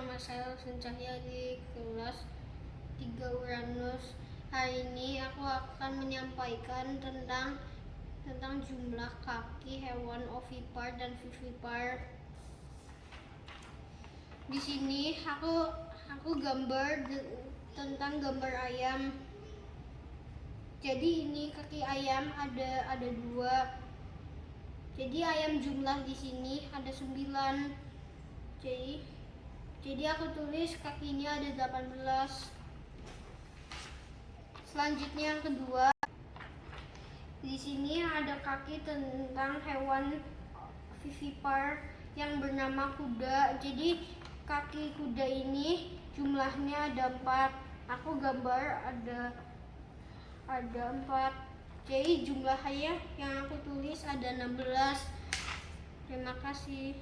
nama saya Husin Cahya di kelas 3 Uranus. Hari ini aku akan menyampaikan tentang jumlah kaki hewan ovipar dan vivipar. Di sini aku gambar tentang gambar ayam. Jadi ini kaki ayam ada 2. Jadi ayam jumlah di sini ada 9. Jadi aku tulis kakinya ada 18. Selanjutnya yang kedua, di sini ada kaki tentang hewan vivipar yang bernama kuda. Jadi kaki kuda ini jumlahnya ada 4. Aku gambar ada 4. Jadi jumlahnya yang aku tulis ada 16. Terima kasih.